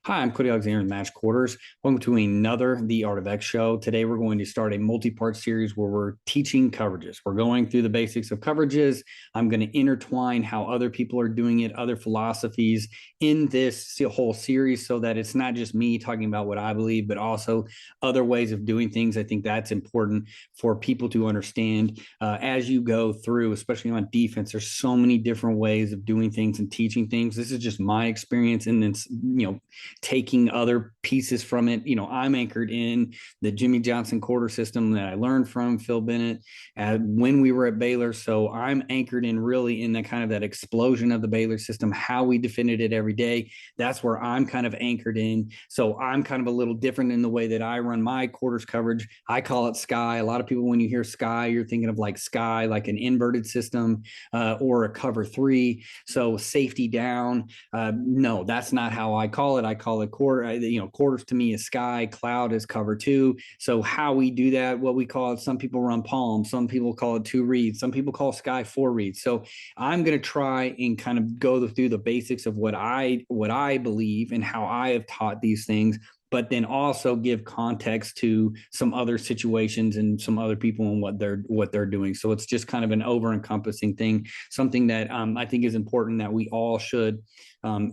Hi, I'm Cody Alexander with Match Quarters. Welcome to another The Art of X show. Today, we're going to start a multi-part series where we're teaching coverages. We're going through the basics of coverages. I'm going to intertwine how other people are doing it, other philosophies in this whole series so that it's not just me talking about what I believe, but also other ways of doing things. I think that's important for people to understand as you go through, especially on defense. There's so many different ways of doing things and teaching things. This is just my experience, and then, taking other pieces from it. I'm anchored in the Jimmy Johnson quarter system that I learned from Phil Bennett when we were at Baylor. So I'm anchored in really in that kind of that explosion of the Baylor system, how we defended it every day. That's where I'm kind of anchored in. So I'm kind of a little different in the way that I run my quarters coverage. I call it sky. A lot of people, when you hear sky, you're thinking of like sky, like an inverted system or a cover three. So safety down. No, that's not how I call it. I call it quarter. Quarters to me is sky, cloud is cover two. So how we do that, what we call it, some people run palm, some people call it two reads, some people call sky four reads. So I'm going to try and kind of go through the basics of what I believe and how I have taught these things, but then also give context to some other situations and some other people and what they're doing. So it's just kind of an over encompassing thing, something that I think is important that we all should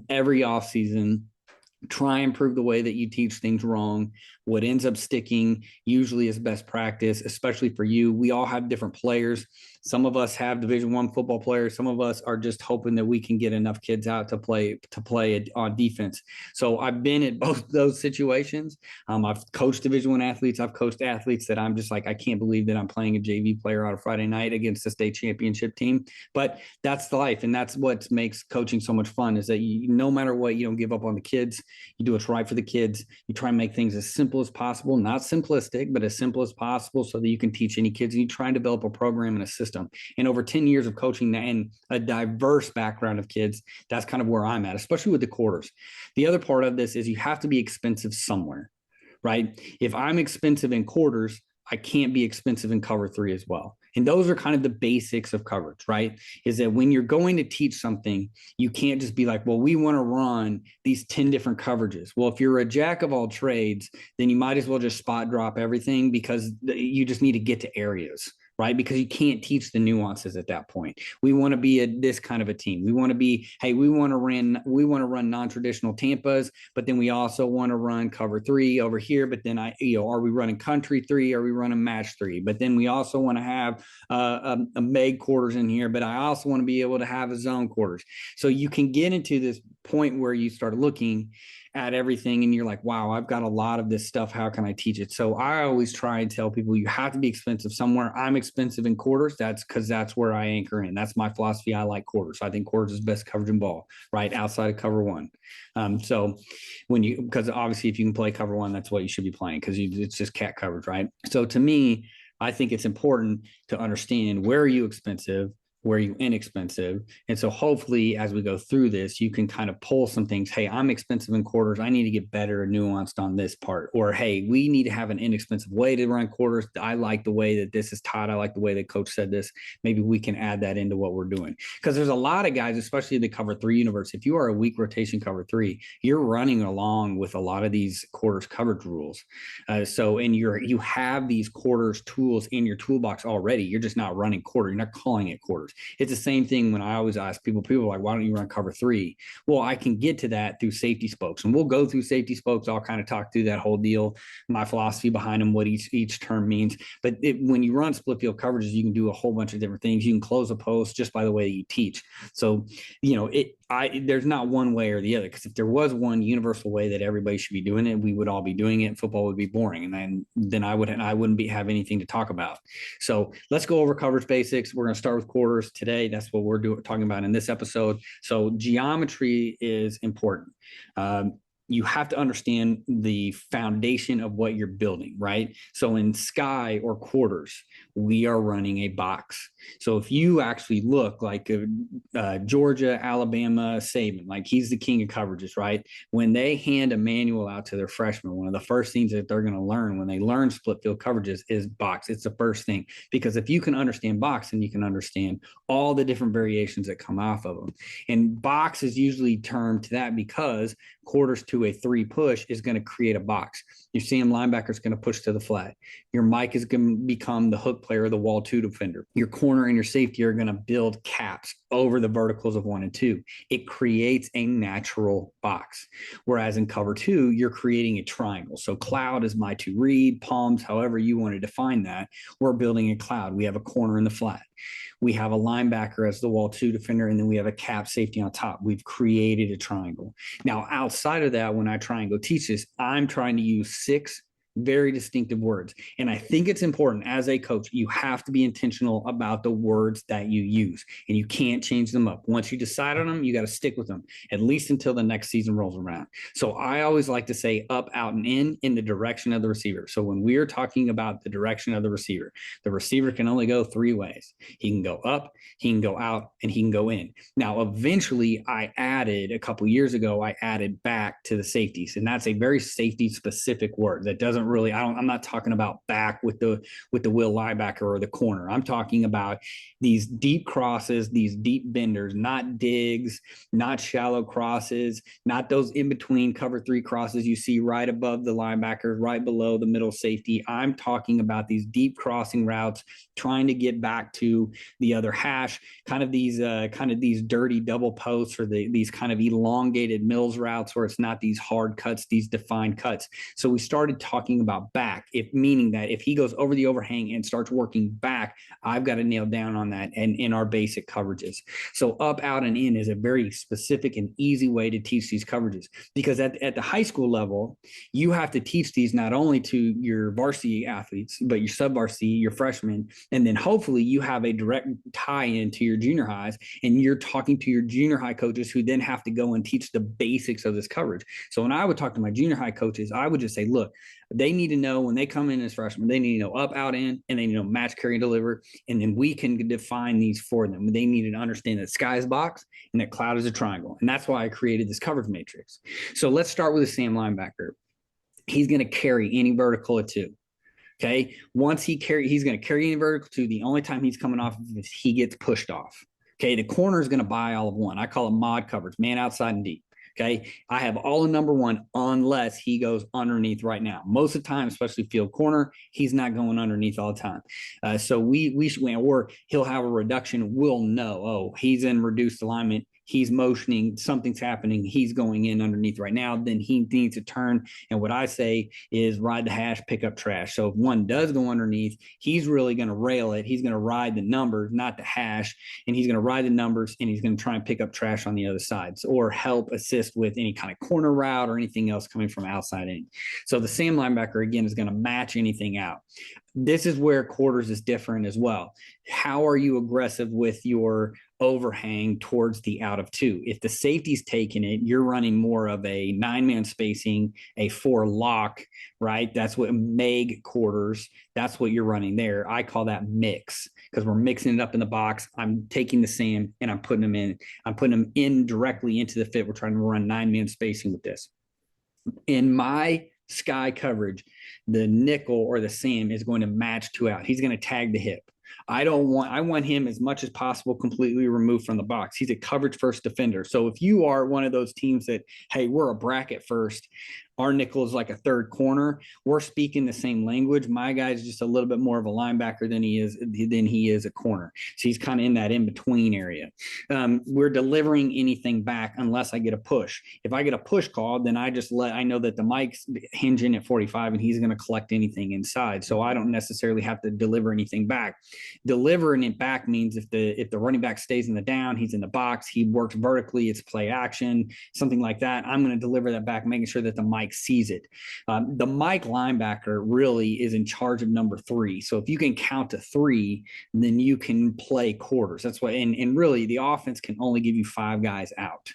every off season try and improve the way that you teach things wrong. What ends up sticking usually is best practice, especially for you. We all have different players. Some of us have Division I football players. Some of us are just hoping that we can get enough kids out to play on defense. So I've been at both those situations. I've coached Division I athletes. I've coached athletes that I'm just like, I can't believe that I'm playing a JV player on a Friday night against the state championship team. But that's the life, and that's what makes coaching so much fun. Is that no matter what, you don't give up on the kids. You do what's right for the kids. You try and make things as simple as possible, not simplistic, but as simple as possible so that you can teach any kids. And you try and develop a program and a system. And over 10 years of coaching and a diverse background of kids, that's kind of where I'm at, especially with the quarters. The other part of this is you have to be expensive somewhere, right? If I'm expensive in quarters, I can't be expensive in cover three as well. And those are kind of the basics of coverage, right? Is that when you're going to teach something, you can't just be like, well, we want to run these 10 different coverages. Well, if you're a jack of all trades, then you might as well just spot drop everything because you just need to get to areas, right? Because you can't teach the nuances at that point. We want to be this kind of a team. We want to be, hey, we want to run non-traditional Tampas, but then we also want to run cover three over here. But then are we running country three? Are we running match three? But then we also want to have a Meg quarters in here, but I also want to be able to have a zone quarters. So you can get into this point where you start looking at everything and you're like, wow, I've got a lot of this stuff. How can I teach it? So I always try and tell people you have to be expensive somewhere. I'm expensive in quarters. That's because that's where I anchor in. That's my philosophy. I like quarters. I think quarters is best coverage in ball, right? Outside of cover one. So because obviously if you can play cover one, that's what you should be playing because it's just cat coverage, right? So to me, I think it's important to understand where are you expensive, where you inexpensive. And so hopefully as we go through this, you can kind of pull some things. Hey, I'm expensive in quarters. I need to get better and nuanced on this part. Or, hey, we need to have an inexpensive way to run quarters. I like the way that this is taught. I like the way that coach said this. Maybe we can add that into what we're doing. Because there's a lot of guys, especially in the cover three universe. If you are a weak rotation cover three, you're running along with a lot of these quarters coverage rules. You have these quarters tools in your toolbox already. You're just not running quarter. You're not calling it quarters. It's the same thing when I always ask people are like, why don't you run cover three? Well, I can get to that through safety spokes, and we'll go through safety spokes. I'll kind of talk through that whole deal, my philosophy behind them, what each term means. But when you run split field coverages, you can do a whole bunch of different things. You can close a post just by the way that you teach. So, there's not one way or the other, because if there was one universal way that everybody should be doing it, we would all be doing it. Football would be boring, and then I wouldn't have anything to talk about. So let's go over coverage basics. We're going to start with quarters today. That's what we're talking about in this episode. So geometry is important. You have to understand the foundation of what you're building, right? So in sky or quarters, we are running a box. So if you actually look like Georgia, Alabama, Saban, like he's the king of coverages, right? When they hand a manual out to their freshmen, one of the first things that they're going to learn when they learn split field coverages is box. It's the first thing, because if you can understand box, then you can understand all the different variations that come off of them. And box is usually termed to that because quarters to a 3 push is going to create a box. Your CM linebacker is going to push to the flat. Your Mike is going to become the hook player, the wall 2 defender. Your corner and your safety are going to build caps over the verticals of 1 and 2. It creates a natural box. Whereas in cover 2, you're creating a triangle. So cloud is my 2 read, palms, however you want to define that. We're building a cloud. We have a corner in the flat. We have a linebacker as the wall 2 defender, and then we have a cap safety on top. We've created a triangle. Now, outside of that, when I try and go teach this, I'm trying to use 6 very distinctive words. And I think it's important as a coach, you have to be intentional about the words that you use, and you can't change them up. Once you decide on them, you got to stick with them, at least until the next season rolls around. So I always like to say up, out, and in the direction of the receiver. So when we are talking about the direction of the receiver can only go 3 ways. He can go up, he can go out, and he can go in. Now, eventually I added a couple years ago, I added back to the safeties, and that's a very safety specific word that doesn't really, I'm not talking about back with the will linebacker or the corner. I'm talking about these deep crosses, these deep benders, not digs, not shallow crosses, not those in between cover 3 crosses you see right above the linebacker, right below the middle safety. I'm talking about these deep crossing routes, trying to get back to the other hash, kind of these dirty double posts, or these kind of elongated Mills routes where it's not these hard cuts, these defined cuts. So we started talking about back, meaning that if he goes over the overhang and starts working back, I've got to nail down on that and in our basic coverages. So up, out, and in is a very specific and easy way to teach these coverages, because at the high school level, you have to teach these not only to your varsity athletes, but your sub-varsity, your freshmen, and then hopefully you have a direct tie into your junior highs, and you're talking to your junior high coaches who then have to go and teach the basics of this coverage. So when I would talk to my junior high coaches, I would just say, look, they need to know when they come in as freshmen, they need to know up, out, in, and they need to know match, carry, and deliver. And then we can define these for them. They need to understand that sky is a box and that cloud is a triangle. And that's why I created this coverage matrix. So let's start with the Sam linebacker. He's going to carry any vertical at 2. Okay. Once he's going to carry any vertical 2. The only time he's coming off is he gets pushed off. Okay. The corner is going to buy all of 1. I call it mod coverage, man outside and deep. Okay. I have all in number 1 unless he goes underneath right now. Most of the time, especially field corner, he's not going underneath all the time. So we should, or he'll have a reduction. We'll know, oh, he's in reduced alignment. He's motioning, something's happening, he's going in underneath right now, then he needs to turn. And what I say is ride the hash, pick up trash. So if one does go underneath, he's really going to rail it. He's going to ride the numbers, not the hash. And he's going to ride the numbers, and he's going to try and pick up trash on the other side, or help assist with any kind of corner route or anything else coming from outside in. So the Sam linebacker, again, is going to match anything out. This is where quarters is different as well. How are you aggressive with your overhang towards the out of 2? If the safety's taking it, you're running more of a 9-man spacing, a 4 lock, right? That's what Meg quarters, that's what you're running there. I call that mix, because we're mixing it up in the box. I'm taking the Sam and I'm putting them in. I'm putting them in directly into the fit. We're trying to run 9-man spacing with this. In my sky coverage, the nickel or the Sam is going to match 2 out. He's going to tag the hip. I want him as much as possible completely removed from the box. He's a coverage first defender. So if you are one of those teams that, hey, we're a bracket first, our nickel is like a 3rd corner, we're speaking the same language. My guy's just a little bit more of a linebacker than he is a corner. So he's kind of in that in-between area. We're delivering anything back unless I get a push. If I get a push call, then I know that the Mike's hinging at 45 and he's going to collect anything inside. So I don't necessarily have to deliver anything back. Delivering it back means if the running back stays in the down, he's in the box, he works vertically, it's play action, something like that. I'm going to deliver that back, making sure that the Mike sees it. The Mike linebacker really is in charge of number 3. So if you can count to 3, then you can play quarters. That's what, and really the offense can only give you 5 guys out.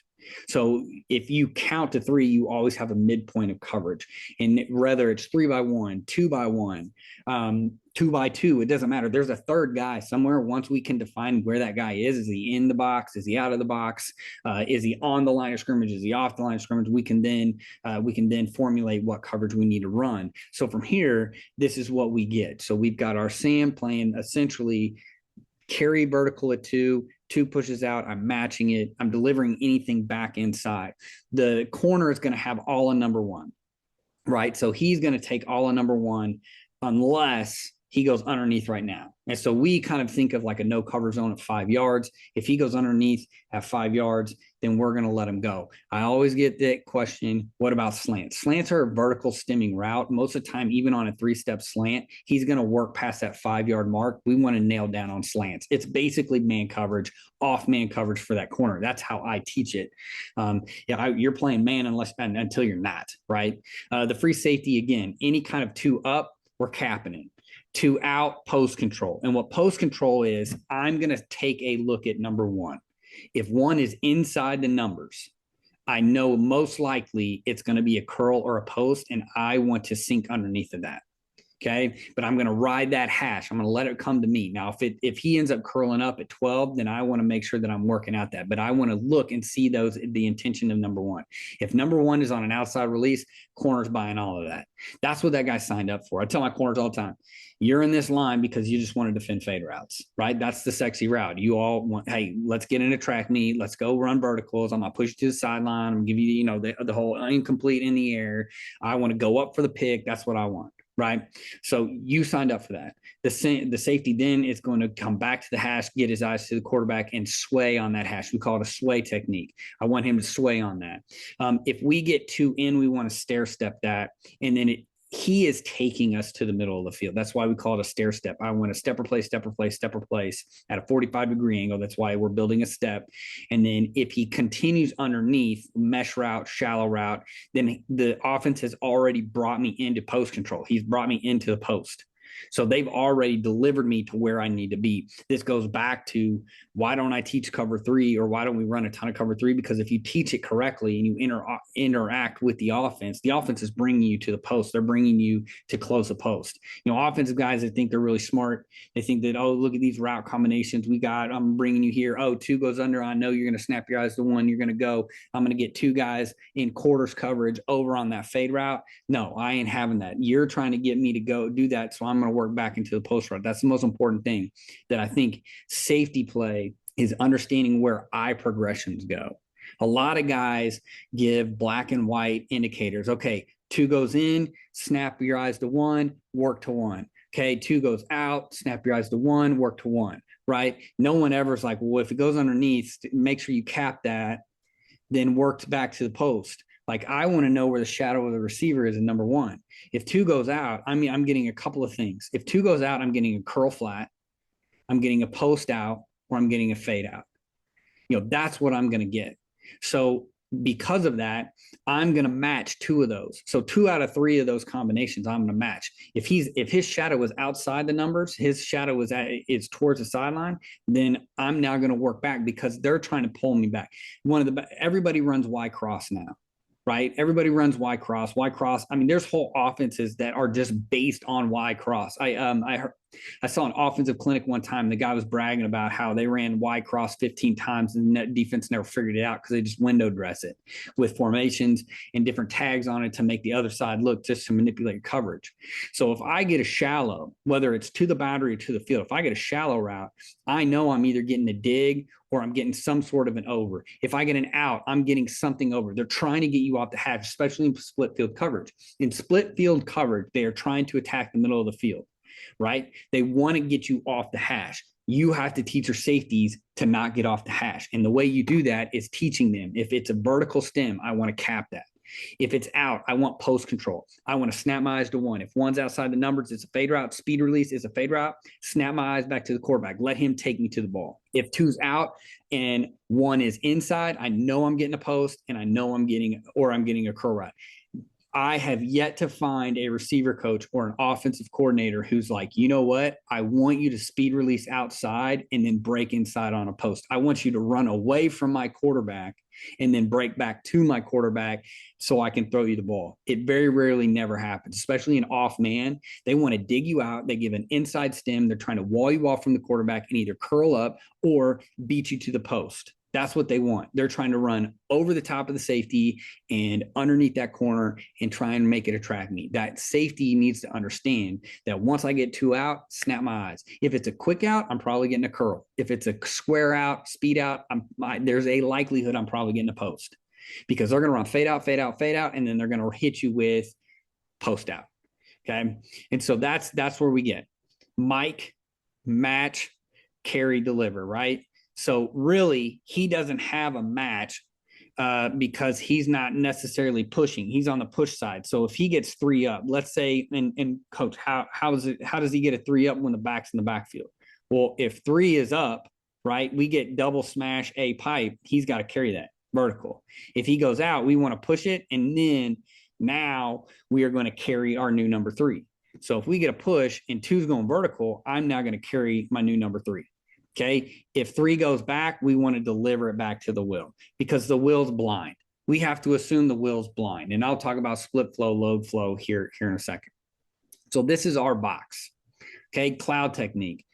So if you count to three, you always have a midpoint of coverage. And whether it's 3x1, 2x1, 2x2, it doesn't matter. There's a third guy somewhere. Once we can define where that guy is he in the box? Is he out of the box? Is he on the line of scrimmage? Is he off the line of scrimmage? We can then formulate what coverage we need to run. So from here, this is what we get. So we've got our Sam playing essentially carry vertical at two pushes out, I'm matching it, I'm delivering anything back inside. The corner is going to have all a number one, right? So he's going to take all a number one unless he goes underneath right now. And so we kind of think of like a no cover zone at 5 yards. If he goes underneath at 5 yards, then we're going to let him go. I always get that question, what about slants? Slants are a vertical stemming route. Most of the time, even on a 3-step slant, he's going to work past that 5-yard mark. We want to nail down on slants. It's basically man coverage, off man coverage for that corner. That's how I teach it. You're playing man until you're not, right? The free safety, again, any kind of 2 up, we're capping it. 2 out, post control. And what post control is, I'm going to take a look at number 1. If 1 is inside the numbers, I know most likely it's going to be a curl or a post, and I want to sink underneath of that. Okay. But I'm going to ride that hash. I'm going to let it come to me. Now, if he ends up curling up at 12, then I want to make sure that I'm working out that, but I want to look and see the intention of number 1. If number 1 is on an outside release, corner's buying all of that. That's what that guy signed up for. I tell my corners all the time, you're in this line because you just want to defend fade routes, right? That's the sexy route. You all want, hey, let's get in a track meet. Let's go run verticals. I'm going to push you to the sideline. I'm going to give you, the whole incomplete in the air. I want to go up for the pick. That's what I want. Right. So you signed up for that. The safety then is going to come back to the hash, get his eyes to the quarterback and sway on that hash. We call it a sway technique. I want him to sway on that. If we get 2 in, we want to stair step that. And then he is taking us to the middle of the field. That's why we call it a stair step. I want to step replace at a 45-degree angle. That's why we're building a step. And then if he continues underneath mesh route, shallow route, then the offense has already brought me into post control. He's brought me into the post. So they've already delivered me to where I need to be. This goes back to, why don't I teach cover 3, or why don't we run a ton of cover 3? Because if you teach it correctly and you interact with the offense is bringing you to the post. They're bringing you to close the post. Offensive guys that think they're really smart, they think that, oh, look at these route combinations we got. I'm bringing you here. Oh, 2 goes under. I know you're going to snap your eyes to 1. You're going to go. I'm going to get 2 guys in quarters coverage over on that fade route. No, I ain't having that. You're trying to get me to go do that, so I'm going to work back into the post route. That's the most important thing that I think safety play is, understanding where eye progressions go. A lot of guys give black and white indicators. Okay, 2 goes in, snap your eyes to 1, work to 1. Okay, 2 goes out, snap your eyes to 1, work to 1, right? No one ever is like, well, if it goes underneath, make sure you cap that, then work back to the post. Like, I want to know where the shadow of the receiver is in number 1. If 2 goes out, I'm getting a couple of things. If 2 goes out, I'm getting a curl flat, I'm getting a post out, or I'm getting a fade out. That's what I'm going to get. So because of that, I'm going to match 2 of those. So 2 out of 3 of those combinations, I'm going to match. If his shadow is outside the numbers, his shadow is towards the sideline, then I'm now going to work back because they're trying to pull me back. Everybody runs Y cross now. Right? Everybody runs Y cross. I mean, there's whole offenses that are just based on Y cross. I saw an offensive clinic one time. The guy was bragging about how they ran Y cross 15 times and the defense never figured it out because they just window dress it with formations and different tags on it to make the other side look, just to manipulate coverage. So if I get a shallow, whether it's to the boundary or to the field, if I get a shallow route, I know I'm either getting a dig or I'm getting some sort of an over. If I get an out, I'm getting something over. They're trying to get you off the hash, especially in split field coverage. In split field coverage, they are trying to attack the middle of the field, right? They want to get you off the hash. You have to teach your safeties to not get off the hash. And the way you do that is teaching them. If it's a vertical stem, I want to cap that. If it's out, I want post control. I want to snap my eyes to 1. If 1's outside the numbers, it's a fade route. Speed release is a fade route. Snap my eyes back to the quarterback. Let him take me to the ball. If 2's out and 1 is inside, I know I'm getting a post and I know I'm getting a curl route. I have yet to find a receiver coach or an offensive coordinator who's like, you know what? I want you to speed release outside and then break inside on a post. I want you to run away from my quarterback and then break back to my quarterback so I can throw you the ball. It very rarely never happens, especially an off man. They want to dig you out. They give an inside stem. They're trying to wall you off from the quarterback and either curl up or beat you to the post. That's what they want. They're trying to run over the top of the safety and underneath that corner and try and make it a track meet. That safety needs to understand that once I get 2 out, snap my eyes. If it's a quick out, I'm probably getting a curl. If it's a square out, speed out, there's a likelihood I'm probably getting a post, because they're going to run fade out, fade out, fade out, and then they're going to hit you with post out. Okay. And so that's where we get Mike, match, carry, deliver, right? So really, he doesn't have a match because he's not necessarily pushing. He's on the push side. So if he gets 3 up, let's say, and coach, how does he get a 3 up when the back's in the backfield? Well, if 3 is up, right, we get double smash a pipe. He's got to carry that vertical. If he goes out, we want to push it, and then now we are going to carry our new number 3. So if we get a push and 2's going vertical, I'm now going to carry my new number 3. Okay. If 3 goes back, we want to deliver it back to the wheel because the wheel's blind. We have to assume the wheel's blind. And I'll talk about split flow, load flow here in a second. So this is our box. Okay. Cloud technique.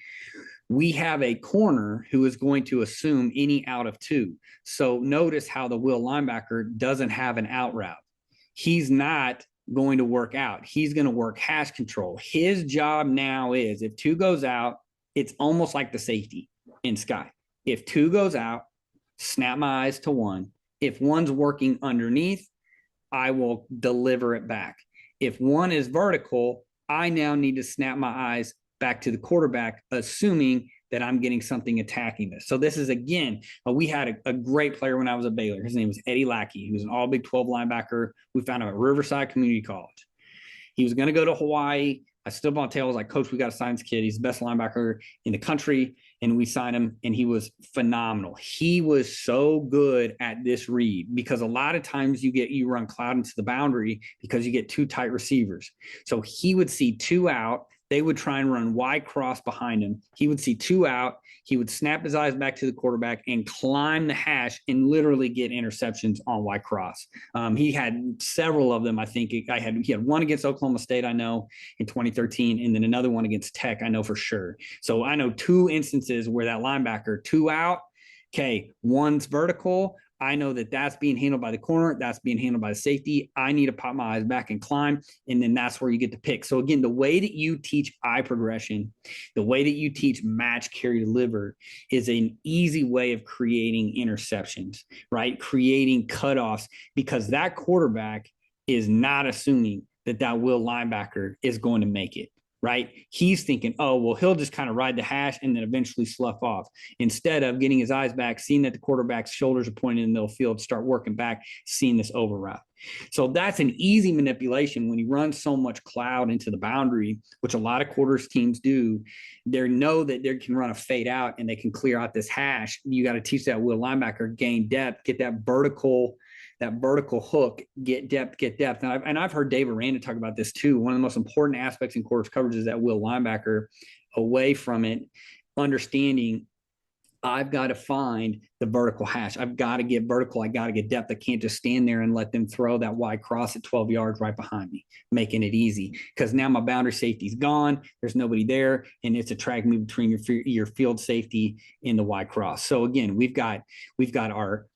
We have a corner who is going to assume any out of 2. So notice how the wheel linebacker doesn't have an out route. He's not going to work out. He's going to work hash control. His job now is, if 2 goes out, it's almost like the safety in Sky. If 2 goes out, snap my eyes to 1. If 1's working underneath, I will deliver it back. If 1 is vertical, I now need to snap my eyes back to the quarterback, assuming that I'm getting something attacking this. So this is, again, we had a great player when I was at Baylor. His name was Eddie Lackey. He was an all Big 12 linebacker. We found him at Riverside Community College. He was going to go to Hawaii. I stood on tail. I was like, Coach, we got to sign this kid. He's the best linebacker in the country. And we signed him, and he was phenomenal. He was so good at this read, because a lot of times you run cloud into the boundary because you get 2 tight receivers. So he would see 2 out. They would try and run Y cross behind him. He would see 2 out. He would snap his eyes back to the quarterback and climb the hash and literally get interceptions on Y cross. He had several of them. I think he had one against Oklahoma State, I know, in 2013, and then another one against Tech, I know for sure. So I know 2 instances where that linebacker, 2 out, okay, 1's vertical. I know that that's being handled by the corner. That's being handled by the safety. I need to pop my eyes back and climb. And then that's where you get to pick. So again, the way that you teach eye progression, the way that you teach match, carry, deliver is an easy way of creating interceptions, right? Creating cutoffs, because that quarterback is not assuming that will linebacker is going to make it. Right? He's thinking, oh, well, he'll just kind of ride the hash and then eventually slough off, instead of getting his eyes back, seeing that the quarterback's shoulders are pointed in the middle field, start working back, seeing this over route. So that's an easy manipulation when you run so much cloud into the boundary, which a lot of quarters teams do. They know that they can run a fade out and they can clear out this hash. You got to teach that will linebacker, gain depth, get that vertical hook, get depth. And I've heard Dave Aranda talk about this too. One of the most important aspects in quarters coverage is that will linebacker, away from it, understanding I've got to find the vertical hash. I've got to get vertical. I got to get depth. I can't just stand there and let them throw that Y cross at 12 yards right behind me, making it easy, because now my boundary safety's gone. There's nobody there, and it's a track meet between your field safety and the Y cross. So again, we've got our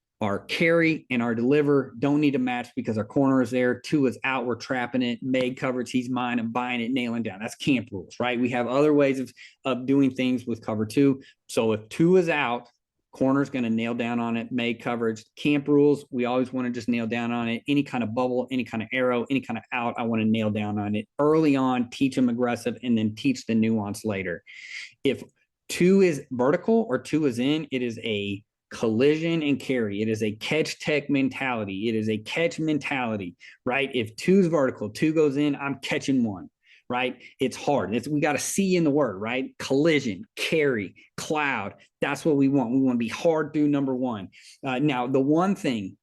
carry and our deliver don't need to match because our corner is there. 2 is out. We're trapping it. Made coverage. He's mine. I'm buying it, nailing down. That's camp rules, right? We have other ways of doing things with cover 2. So if 2 is out, corner's going to nail down on it. Made coverage. Camp rules, we always want to just nail down on it. Any kind of bubble, any kind of arrow, any kind of out, I want to nail down on it early on, teach them aggressive, and then teach the nuance later. If 2 is vertical or 2 is in, it is a collision and carry. It is a catch tech mentality. It is a catch mentality, right? If 2's vertical, 2 goes in, I'm catching 1, right? It's hard. We got to see in the word, right? Collision, carry, cloud. That's what we want. We want to be hard through number 1. Now, the one thing,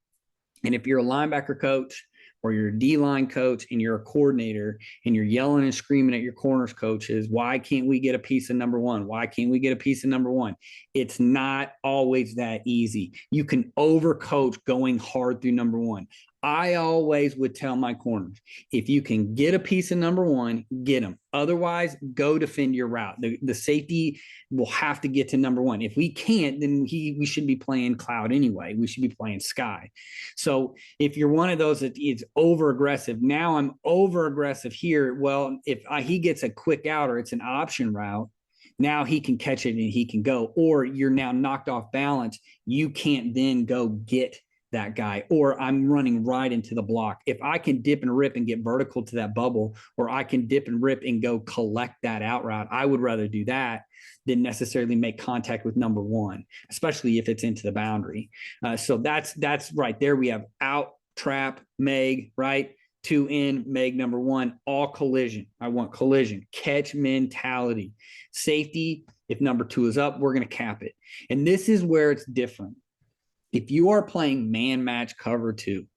and if you're a linebacker coach, or you're a D-line coach and you're a coordinator and you're yelling and screaming at your corners coaches, why can't we get a piece of number one? Why can't we get a piece of number one? It's not always that easy. You can overcoach going hard through number one. I always would tell my corners, if you can get a piece of number one, get them. Otherwise, go defend your route. The safety will have to get to number one. If we can't, then we should be playing cloud anyway. We should be playing sky. So if you're one of those that is over aggressive, now I'm over aggressive here. Well, if he gets a quick out or it's an option route, now he can catch it and he can go. Or you're now knocked off balance. You can't then go get that guy, or I'm running right into the block. If I can dip and rip and get vertical to that bubble, or I can dip and rip and go collect that out route, I would rather do that than necessarily make contact with number one, especially if it's into the boundary. So that's right there. We have out, trap, Meg, right? 2 in, Meg number one, all collision. I want collision, catch mentality. Safety, if number two is up, we're going to cap it. And this is where it's different. If you are playing man match cover two,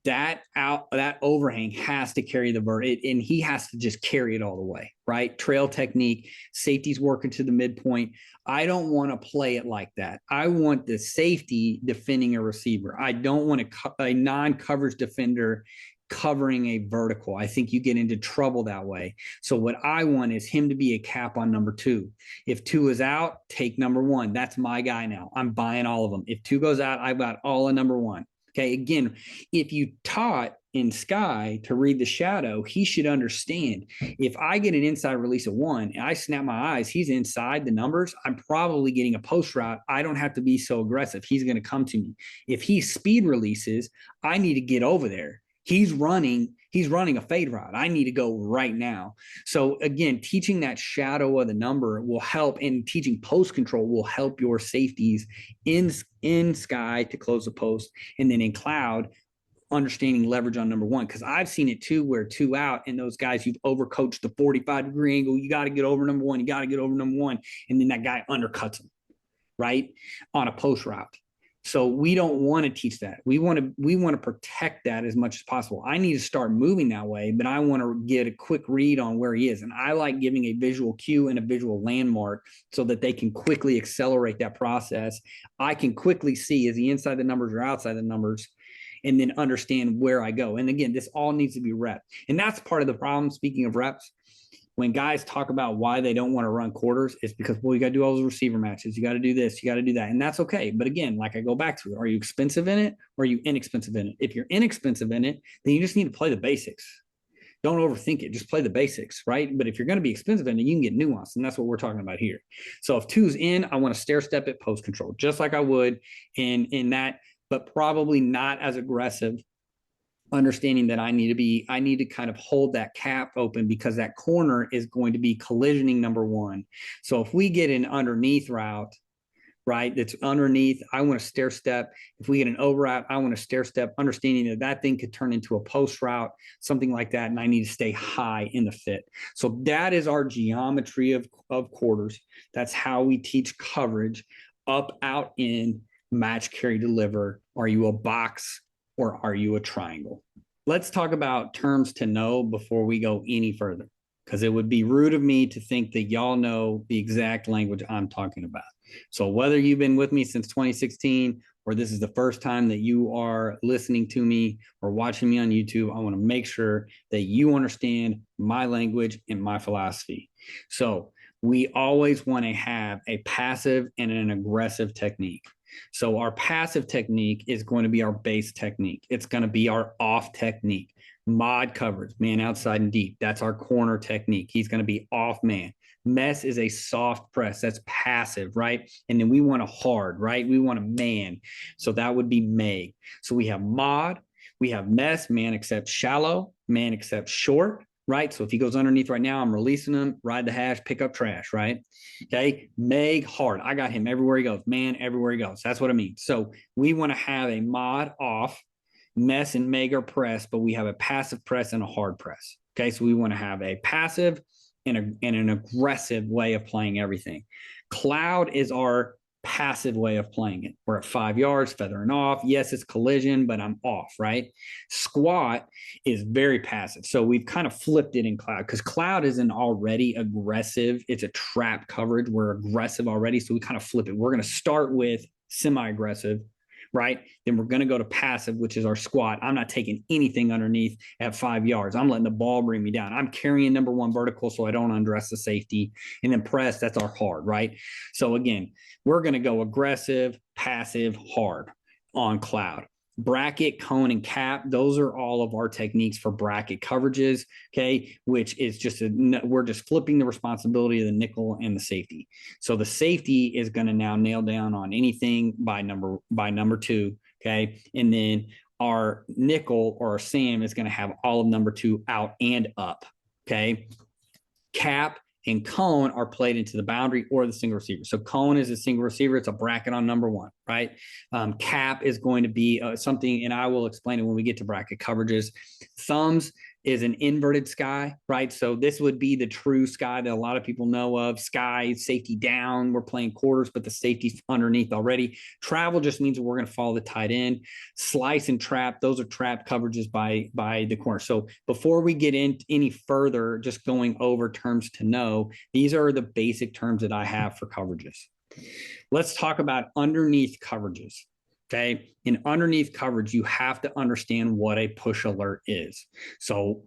that overhang has to carry the vert, and he has to just carry it all the way, right? Trail technique, safety's working to the midpoint. I don't want to play it like that. I want the safety defending a receiver. I don't want a non-coverage defender covering a vertical. I think you get into trouble that way. So what I want is him to be a cap on number two. If two is out, take number one. That's my guy now. I'm buying all of them. If two goes out, I've got all of number one. Okay. Again, if you taught in Sky to read the shadow, he should understand if I get an inside release of one and I snap my eyes, he's inside the numbers, I'm probably getting a post route. I don't have to be so aggressive. He's going to come to me. If he speed releases, I need to get over there. He's running a fade route. I need to go right now. So again, teaching that shadow of the number will help, and teaching post control will help your safeties in Sky to close the post, and then in cloud, understanding leverage on number one. Because I've seen it too, where two out and those guys, you've overcoached the 45-degree angle. You got to get over number one. You got to get over number one. And then that guy undercuts him, right, on a post route. So we don't want to teach that. We want to protect that as much as possible. I need to start moving that way, but I want to get a quick read on where he is. And I like giving a visual cue and a visual landmark so that they can quickly accelerate that process. I can quickly see, is he inside the numbers or outside the numbers, and then understand where I go. And again, this all needs to be rep. And that's part of the problem. Speaking of reps, when guys talk about why they don't want to run quarters, it's because, well, you got to do all those receiver matches. You got to do this. You got to do that. And that's okay. But again, like I go back to it, are you expensive in it or are you inexpensive in it? If you're inexpensive in it, then you just need to play the basics. Don't overthink it. Just play the basics, right? But if you're going to be expensive in it, you can get nuance. And that's what we're talking about here. So if two's in, I want to stair step it post control, just like I would in that, but probably not as aggressive, understanding that I need to kind of hold that cap open because that corner is going to be collisioning number one. So if we get an underneath route, right, that's underneath, I want to stair step. If we get an over route, I want to stair step, understanding that thing could turn into a post route, something like that, and I need to stay high in the fit. So that is our geometry of quarters. That's how we teach coverage: up, out, in, match, carry, deliver. Are you a box or are you a triangle? Let's talk about terms to know before we go any further, because it would be rude of me to think that y'all know the exact language I'm talking about. So whether you've been with me since 2016 or this is the first time that you are listening to me or watching me on YouTube, I want to make sure that you understand my language and my philosophy. So we always want to have a passive and an aggressive technique. So our passive technique is going to be our base technique. It's going to be our off technique. Mod coverage, man outside and deep. That's our corner technique. He's going to be off man. Mess is a soft press. That's passive, right? And then we want a hard, right? We want a man. So that would be Meg. So we have mod, we have mess, man accepts shallow, man accepts short, right? So if he goes underneath right now, I'm releasing him, ride the hash, pick up trash, right? Okay. Meg hard. I got him everywhere he goes, man, everywhere he goes. That's what I mean. So we want to have a mod off, mess and Meg are press, but we have a passive press and a hard press. Okay. So we want to have a passive and an aggressive way of playing everything. Cloud is our passive way of playing it. We're at 5 yards, feathering off. Yes, it's collision, but I'm off, right? Squat is very passive. So we've kind of flipped it in cloud because cloud isn't already aggressive. It's a trap coverage. We're aggressive already. So we kind of flip it. We're going to start with semi-aggressive, right? Then we're going to go to passive, which is our squat. I'm not taking anything underneath at 5 yards. I'm letting the ball bring me down. I'm carrying number one vertical so I don't undress the safety. And then press, that's our hard, right? So again, we're going to go aggressive, passive, hard on cloud. Bracket, cone, and cap, those are all of our techniques for bracket coverages, okay, which is just we're just flipping the responsibility of the nickel and the safety. So the safety is going to now nail down on anything by number two, okay, and then our nickel or our Sam is going to have all of number two out and up, okay. Cap and cone are played into the boundary or the single receiver. So cone is a single receiver. It's a bracket on number one, right? Cap is going to be something, and I will explain it when we get to bracket coverages. Thumbs is an inverted sky, right? So this would be the true sky that a lot of people know of. Sky, safety down, we're playing quarters, but the safety's underneath already. Travel just means we're going to follow the tight end. Slice and trap, those are trap coverages by the corner. So before we get in any further, just going over terms to know, these are the basic terms that I have for coverages. Let's talk about underneath coverages. Okay. In underneath coverage, you have to understand what a push alert is. So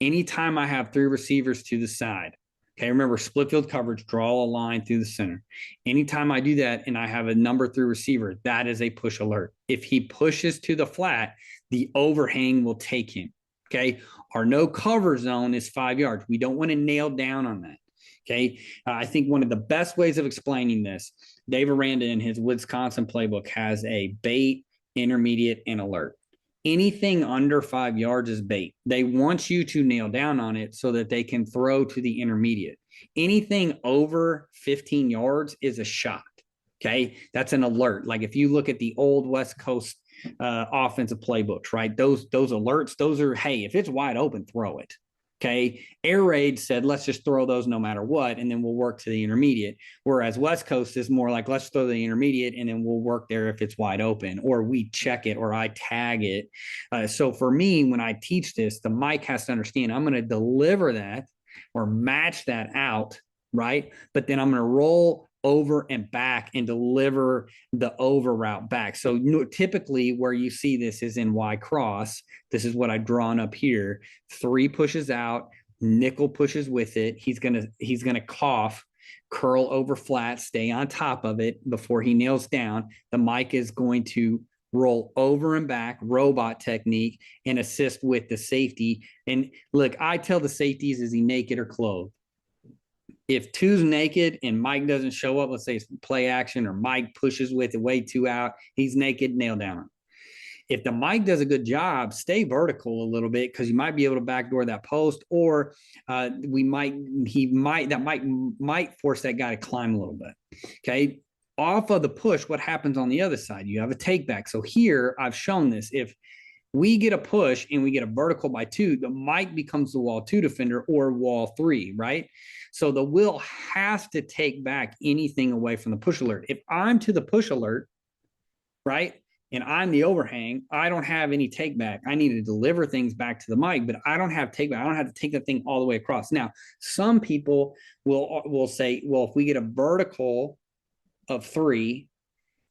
anytime I have three receivers to the side, okay, remember split field coverage, draw a line through the center. Anytime I do that and I have a number three receiver, that is a push alert. If he pushes to the flat, the overhang will take him. Okay. Our no cover zone is 5 yards. We don't want to nail down on that. Okay. I think one of the best ways of explaining this, Dave Aranda in his Wisconsin playbook has a bait, intermediate, and alert. Anything under 5 yards is bait. They want you to nail down on it so that they can throw to the intermediate. Anything over 15 yards is a shot. Okay. That's an alert. Like if you look at the old West Coast offensive playbooks, right? Those alerts, those are, hey, if it's wide open, throw it. Okay. Air Raid said, let's just throw those no matter what, and then we'll work to the intermediate. Whereas West Coast is more like, let's throw the intermediate and then we'll work there if it's wide open, or we check it, or I tag it. So for me, when I teach this, the mic has to understand I'm going to deliver that or match that out, right? But then I'm going to roll over and back and deliver the over route back. So typically where you see this is in Y cross. This is what I've drawn up here. 3 pushes out, nickel pushes with it. He's gonna cough, curl over flat, stay on top of it before he nails down. The mic is going to roll over and back, robot technique, and assist with the safety. And look, I tell the safeties, is he naked or clothed? If two's naked and Mike doesn't show up, let's say it's play action or Mike pushes with it way too out, he's naked, nail down him. If the Mike does a good job, stay vertical a little bit because you might be able to backdoor that post, or that might force that guy to climb a little bit. Okay. Off of the push, what happens on the other side? You have a take back. So here I've shown this. If we get a push and we get a vertical by 2, the Mike becomes the wall 2 defender or wall 3, right? So the will has to take back anything away from the push alert. If I'm to the push alert, right, and I'm the overhang, I don't have any take back. I need to deliver things back to the mic, but I don't have take back. I don't have to take the thing all the way across. Now, some people will say, well, if we get a vertical of 3,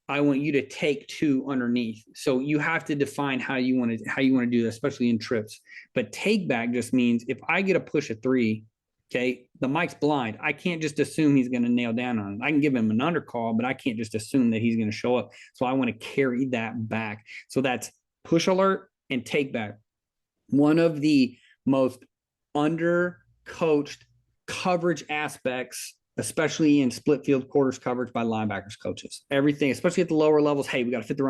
I want you to take 2 underneath. So you have to define how you want to do that, especially in trips. But take back just means if I get a push of 3, okay, the mic's blind. I can't just assume he's going to nail down on it. I can give him an undercall, but I can't just assume that he's going to show up. So I want to carry that back. So that's push alert and take back. One of the most undercoached coverage aspects, especially in split field quarters coverage by linebackers coaches. Everything, especially at the lower levels, hey, we got to fit the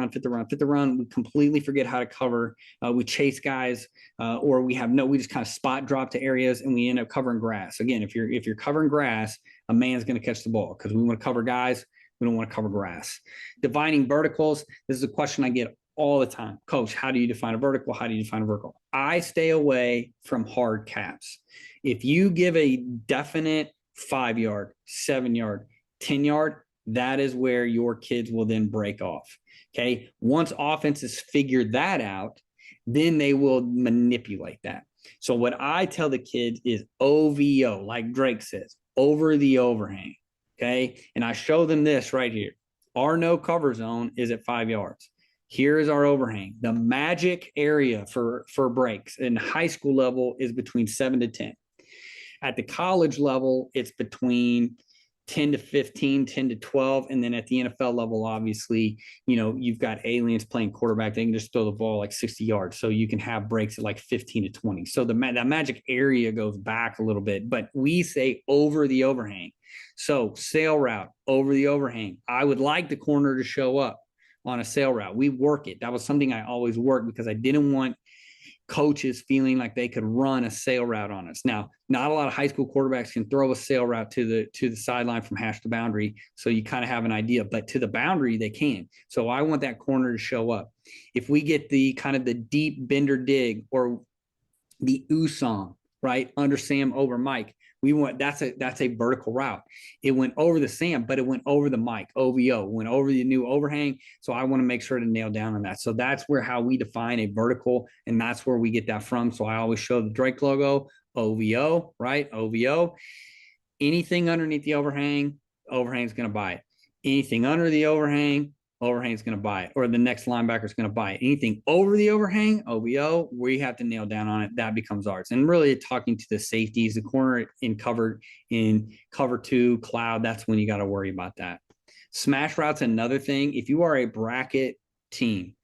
run. We completely forget how to cover. We chase guys, or we just kind of spot drop to areas and we end up covering grass. Again, if you're covering grass, a man's going to catch the ball because we want to cover guys. We don't want to cover grass. Defining verticals. This is a question I get all the time. Coach, how do you define a vertical? How do you define a vertical? I stay away from hard caps. If you give a definite 5 yard, 7 yard, 10 yard, that is where your kids will then break off. Okay. Once offenses figure that out, then they will manipulate that. So what I tell the kids is OVO, like Drake says, over the overhang. Okay. And I show them this right here. Our no cover zone is at 5 yards. Here is our overhang. The magic area for breaks in high school level is between 7 to 10. At the college level, it's between 10 to 15, 10 to 12. And then at the NFL level, obviously, you've got aliens playing quarterback. They can just throw the ball like 60 yards. So you can have breaks at like 15 to 20. So that magic area goes back a little bit, but we say over the overhang. So sail route, over the overhang. I would like the corner to show up on a sail route. We work it. That was something I always worked because I didn't want coaches feeling like they could run a sail route on us. Now, not a lot of high school quarterbacks can throw a sail route to the sideline from hash to boundary, so you kind of have an idea, but to the boundary they can. So I want that corner to show up. If we get the kind of the deep bender dig or the Usong, right, under Sam over Mike, we want that's a vertical route. It went over the Sam, but it went over the Mike, OVO, went over the new overhang. So I want to make sure to nail down on that. So that's where how we define a vertical, and that's where we get that from. So I always show the Drake logo, OVO, right? OVO. Anything underneath the overhang, overhang's going to buy it. Anything under the overhang, overhang's going to buy it, or the next linebacker is going to buy it. Anything over the overhang, OVO, we have to nail down on it. That becomes ours. And really talking to the safeties, the corner in cover 2, cloud, that's when you got to worry about that. Smash route's another thing. If you are a bracket team,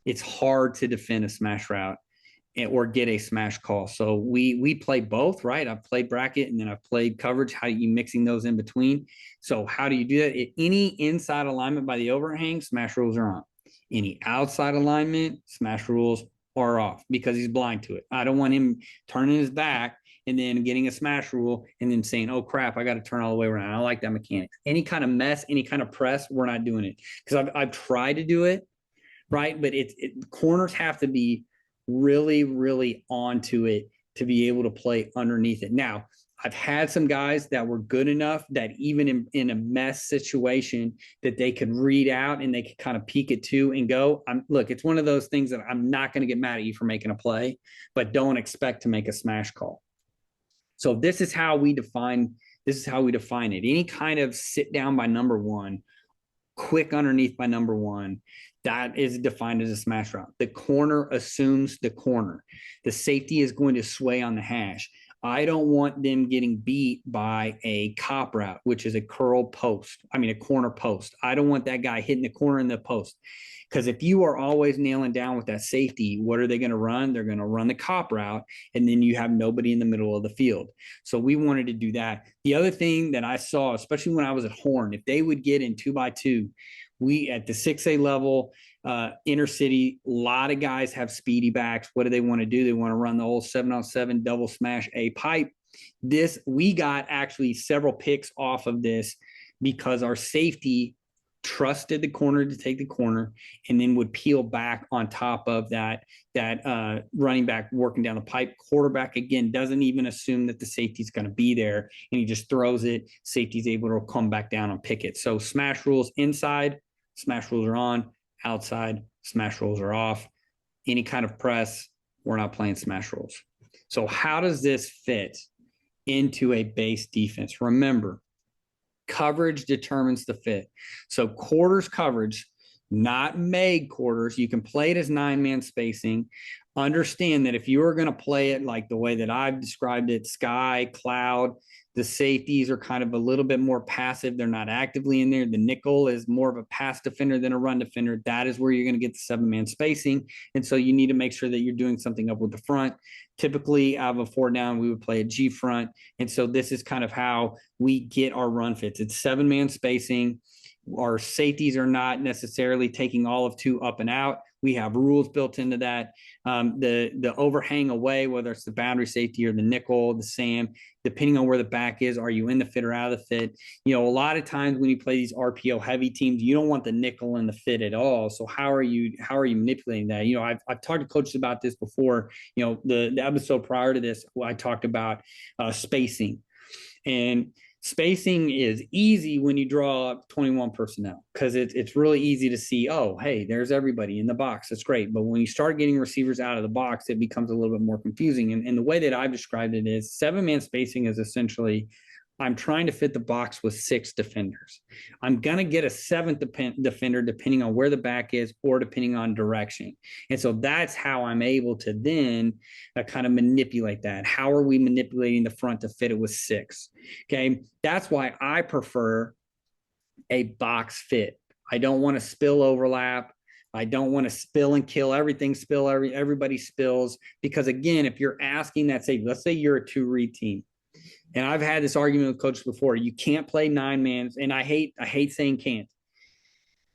it's hard to defend a smash route or get a smash call. So we play both, right? I've played bracket and then I've played coverage. How are you mixing those in between? So how do you do that? Any inside alignment by the overhang, smash rules are on. Any outside alignment, smash rules are off because he's blind to it. I don't want him turning his back and then getting a smash rule and then saying, oh crap, I got to turn all the way around. I don't like that mechanics. Any kind of mess, any kind of press, we're not doing it. Because I've tried to do it, right? But corners have to be really, really onto it to be able to play underneath it. Now, I've had some guys that were good enough that even in a mess situation that they could read out and they could kind of peek it to and go. Look, it's one of those things that I'm not going to get mad at you for making a play, but don't expect to make a smash call. So this is how we define it. Any kind of sit down by number one, quick underneath by number one, that is defined as a smash route. The corner assumes the corner. The safety is going to sway on the hash. I don't want them getting beat by a cop route, which is a corner post. I don't want that guy hitting the corner in the post. Because if you are always nailing down with that safety, what are they going to run? They're going to run the cop route, and then you have nobody in the middle of the field. So we wanted to do that. The other thing that I saw, especially when I was at Horn, if they would get in 2x2, we at the 6A level, inner city, a lot of guys have speedy backs. What do they want to do? They want to run the old 7-on-7 double smash a pipe. We got actually several picks off of this because our safety trusted the corner to take the corner and then would peel back on top of that running back working down the pipe. Quarterback, again, doesn't even assume that the safety is going to be there, and he just throws it. Safety's able to come back down and pick it. So smash rules inside, smash rules are on. Outside, smash rules are off. Any kind of press, we're not playing smash rules. So how does this fit into a base defense? Remember, coverage determines the fit. So quarters coverage, not made quarters. You can play it as 9-man spacing. Understand that if you are going to play it like the way that I've described it, sky, cloud, the safeties are kind of a little bit more passive. They're not actively in there. The nickel is more of a pass defender than a run defender. That is where you're going to get the 7-man spacing. And so you need to make sure that you're doing something up with the front. Typically, out of a 4 down, we would play a G front. And so this is kind of how we get our run fits. It's 7-man spacing. Our safeties are not necessarily taking all of 2 up and out. We have rules built into that. The overhang away, whether it's the boundary safety or the nickel, the SAM, depending on where the back is, are you in the fit or out of the fit? A lot of times when you play these RPO heavy teams, you don't want the nickel in the fit at all. So how are you manipulating that? I've talked to coaches about this before. The episode prior to this, I talked about spacing. And Spacing is easy when you draw up 21 personnel because it's really easy to see, oh, hey, there's everybody in the box. That's great. But when you start getting receivers out of the box, it becomes a little bit more confusing. And the way that I've described it is 7-man spacing is essentially I'm trying to fit the box with 6 defenders. I'm going to get a 7th defender depending on where the back is or depending on direction. And so that's how I'm able to then kind of manipulate that. How are we manipulating the front to fit it with 6? Okay. That's why I prefer a box fit. I don't want to spill overlap. I don't want to spill and kill everything, everybody spills. Because again, if you're asking that, say, let's say you're a 2-read team. And I've had this argument with coaches before. You can't play 9-man, and I hate saying can't.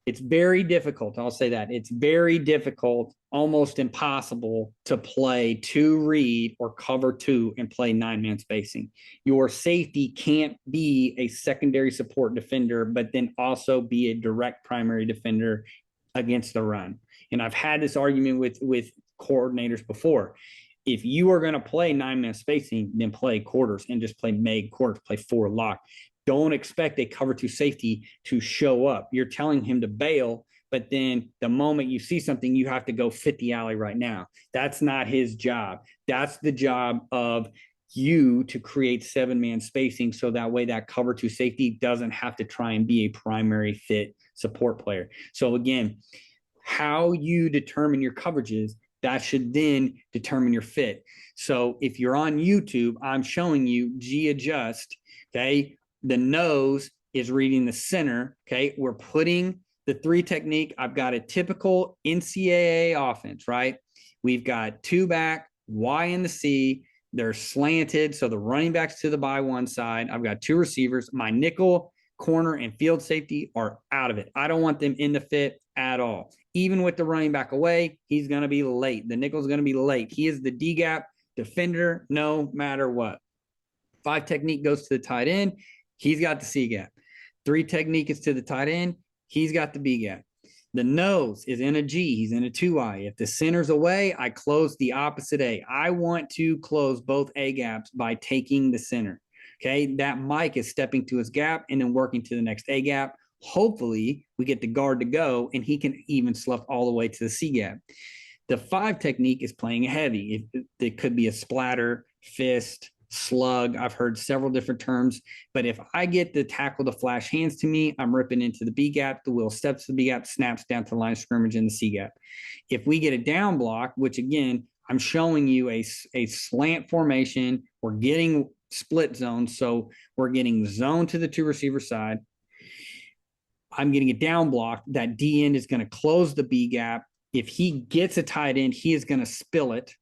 It's very difficult. I'll say that. It's very difficult, almost impossible to play 2-read or cover 2 and play 9-man spacing. Your safety can't be a secondary support defender, but then also be a direct primary defender against the run. And I've had this argument with coordinators before. If you are going to play 9-man spacing, then play quarters and just play Meg quarters, play 4 lock. Don't expect a cover 2 safety to show up. You're telling him to bail, but then the moment you see something, you have to go fit the alley right now. That's not his job. That's the job of you to create 7-man spacing so that way that cover 2 safety doesn't have to try and be a primary fit support player. So again, how you determine your coverages, that should then determine your fit. So if you're on YouTube, I'm showing you G adjust, okay? The nose is reading the center, okay? We're putting the 3 technique. I've got a typical NCAA offense, right? We've got 2 back, Y in the C. They're slanted, so the running backs to the by one side. I've got 2 receivers. My nickel, corner, and field safety are out of it. I don't want them in the fit at all. Even with the running back away, he's going to be late. The nickel's going to be late. He is the D-gap defender no matter what. 5 technique goes to the tight end. He's got the C-gap. 3 technique is to the tight end. He's got the B-gap. The nose is in a G. He's in a 2I. If the center's away, I close the opposite A. I want to close both A gaps by taking the center. Okay, that Mike is stepping to his gap and then working to the next A gap. Hopefully, we get the guard to go and he can even slough all the way to the C gap. The 5 technique is playing heavy. It could be a splatter, fist, slug. I've heard several different terms, but if I get the tackle to flash hands to me, I'm ripping into the B gap. The wheel steps to the B gap, snaps down to the line of scrimmage in the C gap. If we get a down block, which again, I'm showing you a slant formation, we're getting split zone. So we're getting zone to the 2 receiver side. I'm getting a down block. That D end is going to close the B gap. If he gets a tight end, he is going to spill it,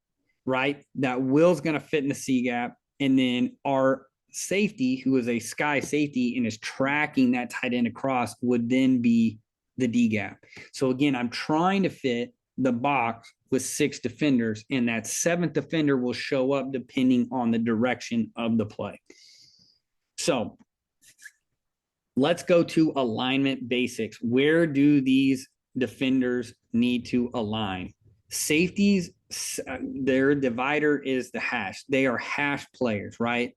right? That Will's going to fit in the C gap. And then our safety, who is a sky safety and is tracking that tight end across, would then be the D gap. So again, I'm trying to fit the box with 6 defenders, and that 7th defender will show up depending on the direction of the play. So let's go to alignment basics. Where do these defenders need to align? Safeties, their divider is the hash. They are hash players, right?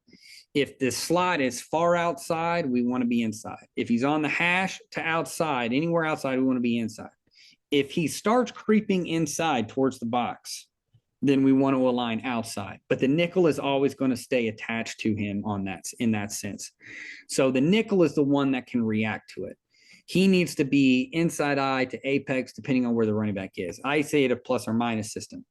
If the slot is far outside, we want to be inside. If he's on the hash to outside, anywhere outside, we want to be inside. If he starts creeping inside towards the box, then we want to align outside. But the nickel is always going to stay attached to him in that sense. So the nickel is the one that can react to it. He needs to be inside eye to apex, depending on where the running back is. I say it a plus or minus system.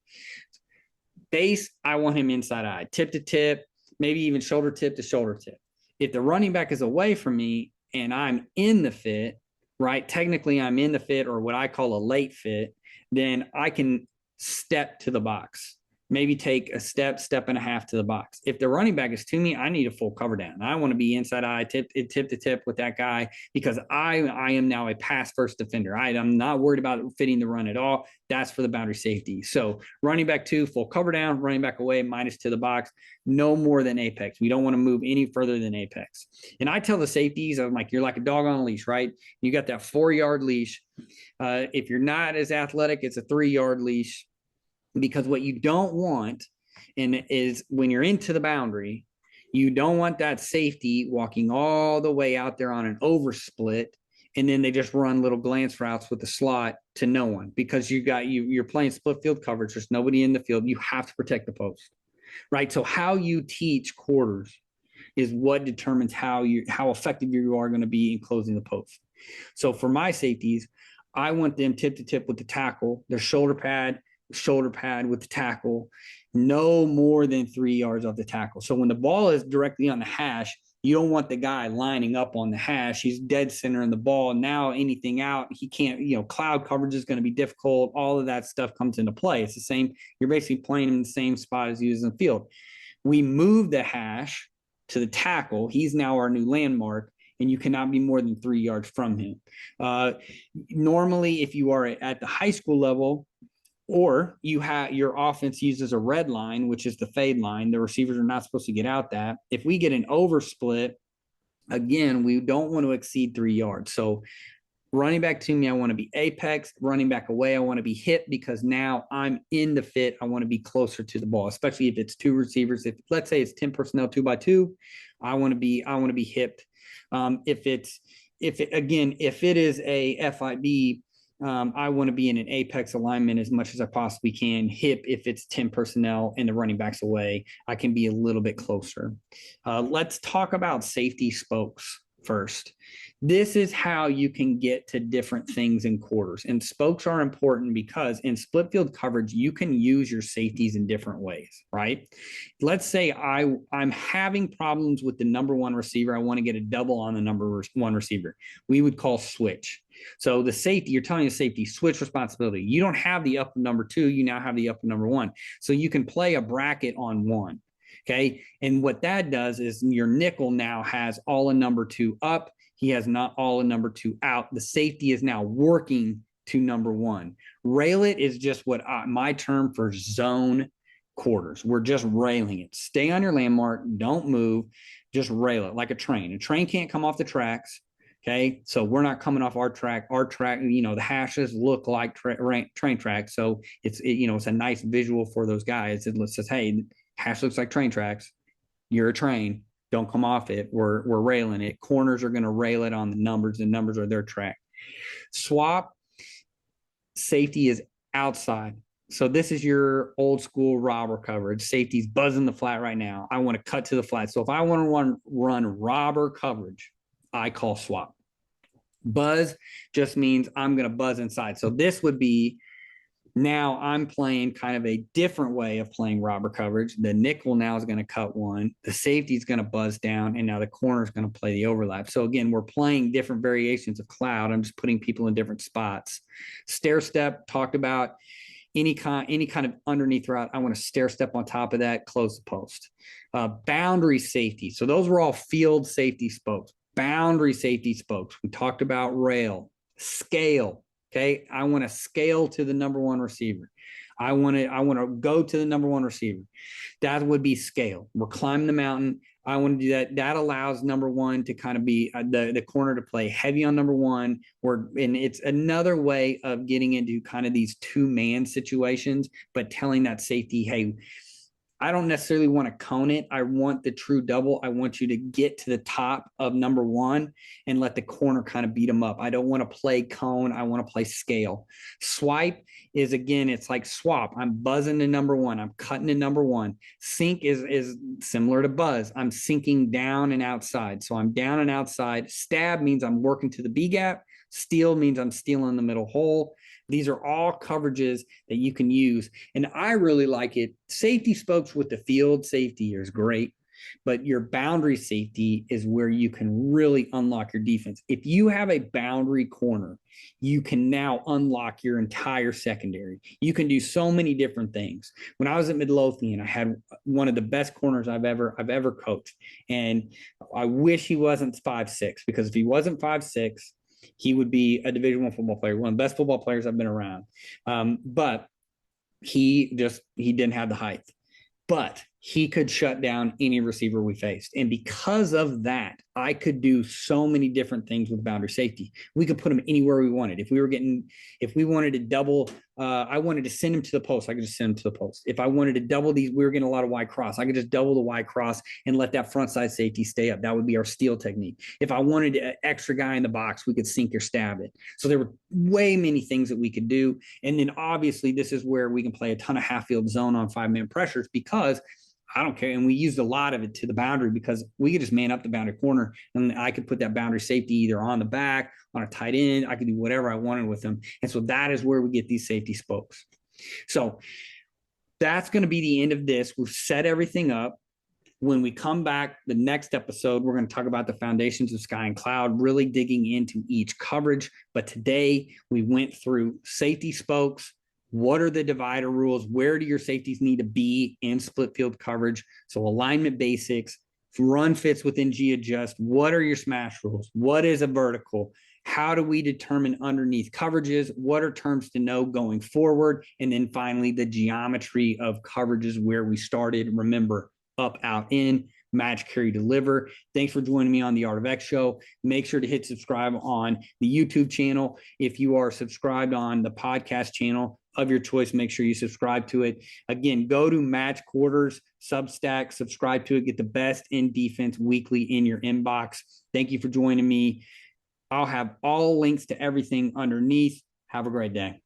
Base, I want him inside eye, tip to tip, maybe even shoulder tip to shoulder tip. If the running back is away from me and I'm in the fit, right? Technically, I'm in the fit or what I call a late fit, then I can step to the box. Maybe take a step and a half to the box. If the running back is to me, I need a full cover down. I want to be inside eye, tip to tip with that guy because I am now a pass first defender. I'm not worried about fitting the run at all. That's for the boundary safety. So running back 2, full cover down, running back away, minus to the box, no more than apex. We don't want to move any further than apex. And I tell the safeties, I'm like, you're like a dog on a leash, right? You got that 4-yard leash. If you're not as athletic, it's a 3-yard leash. Because what you don't want is when you're into the boundary, You don't want that safety walking all the way out there on an oversplit, and then they just run little glance routes with the slot to no one, because you're playing split field coverage. There's nobody in the field. You have to protect the post, right? So how you teach quarters is what determines how effective you are going to be in closing the post. So for my safeties, I want them tip to tip with the tackle, their shoulder pad with the tackle, no more than 3 yards off the tackle. So when the ball is directly on the hash, you don't want the guy lining up on the hash. He's dead center in the ball. Now anything out, he can't, cloud coverage is going to be difficult. All of that stuff comes into play. It's the same. You're basically playing in the same spot as he is in the field. We move the hash to the tackle. He's now our new landmark, and you cannot be more than 3 yards from him. Normally, if you are at the high school level, or you have your offense uses a red line, which is the fade line, the receivers are not supposed to get out that. If we get an oversplit, again, we don't want to exceed 3 yards. So running back to me, I want to be apex. Running back away, I want to be hip, because now I'm in the fit. I want to be closer to the ball, especially if it's two receivers. If let's say it's 10 personnel 2x2, I want to be hipped. If it is a FIB, I want to be in an apex alignment as much as I possibly can. Hip, if it's 10 personnel and the running backs away, I can be a little bit closer. Let's talk about safety spokes first. This is how you can get to different things in quarters. And spokes are important because in split field coverage, you can use your safeties in different ways, right? Let's say I'm having problems with the number one receiver. I want to get a double on the number one receiver. We would call switch. So the safety, you're telling the safety, switch responsibility. You don't have the up of number two. You now have the up of number one. So you can play a bracket on one. Okay. And what that does is your nickel now has all a number two up. He has not all a number two out. The safety is now working to number one. Rail it is just my term for zone quarters. We're just railing it. Stay on your landmark. Don't move. Just rail it like a train. A train can't come off the tracks. Okay. So we're not coming off our track. The hashes look like train tracks. So it's a nice visual for those guys. It says, hey, hash looks like train tracks. You're a train. Don't come off it. We're railing it. Corners are going to rail it on the numbers. The numbers are their track. Swap safety is outside. So this is your old school robber coverage. Safety's buzzing the flat right now. I want to cut to the flat. So if I want to run robber coverage, I call swap. Buzz just means I'm going to buzz inside. So this would be, now I'm playing kind of a different way of playing robber coverage. The nickel now is going to cut one. The safety is going to buzz down, and now the corner is going to play the overlap. So again, we're playing different variations of cloud. I'm just putting people in different spots. Stair step, talked about any kind of underneath route. I want to stair step on top of that, close the post. Boundary safety. So those were all field safety spokes. Boundary safety spokes. We talked about rail, scale. Okay, I want to scale to the number one receiver. I want to go to the number one receiver. That would be scale. We're climbing the mountain. I want to do that. That allows number one to kind of be the corner to play heavy on number one, and it's another way of getting into kind of these two-man situations, but telling that safety, hey, I don't necessarily want to cone it. I want the true double. I want you to get to the top of number one and let the corner kind of beat them up. I don't want to play cone. I want to play scale. Swipe is, again, it's like swap. I'm buzzing to number one. I'm cutting to number one. Sink is similar to buzz. I'm sinking down and outside. So I'm down and outside. Stab means I'm working to the B gap. Steal means I'm stealing the middle hole. These are all coverages that you can use. And I really like it. Safety spokes with the field safety is great, but your boundary safety is where you can really unlock your defense. If you have a boundary corner, you can now unlock your entire secondary. You can do so many different things. When I was at Midlothian, I had one of the best corners I've ever coached. And I wish he wasn't 5'6", because if he wasn't 5'6", he would be a Division I football player, one of the best football players I've been around. But he didn't have the height. But he could shut down any receiver we faced. And because of that, I could do so many different things with boundary safety. We could put him anywhere we wanted. If we wanted to double, I wanted to send him to the post, I could just send him to the post. If I wanted to double these, we were getting a lot of Y cross, I could just double the Y cross and let that front side safety stay up. That would be our steal technique. If I wanted an extra guy in the box, we could sink or stab it. So there were way many things that we could do. And then obviously this is where we can play a ton of half field zone on 5-man pressures, because I don't care. And we used a lot of it to the boundary because we could just man up the boundary corner and I could put that boundary safety either on the back, on a tight end. I could do whatever I wanted with them. And so that is where we get these safety spokes. So that's going to be the end of this. We've set everything up. When we come back, the next episode, we're going to talk about the foundations of sky and cloud, really digging into each coverage. But today we went through safety spokes. What are the divider rules? Where do your safeties need to be in split field coverage? So alignment basics, run fits within G adjust. What are your smash rules? What is a vertical? How do we determine underneath coverages? What are terms to know going forward? And then finally, the geometry of coverages where we started. Remember, up, out, in, match, carry, deliver. Thanks for joining me on the Art of X show. Make sure to hit subscribe on the YouTube channel. If you are subscribed on the podcast channel of your choice, make sure you subscribe to it. Again, go to Match Quarters, Substack, subscribe to it, get the best in defense weekly in your inbox. Thank you for joining me. I'll have all links to everything underneath. Have a great day.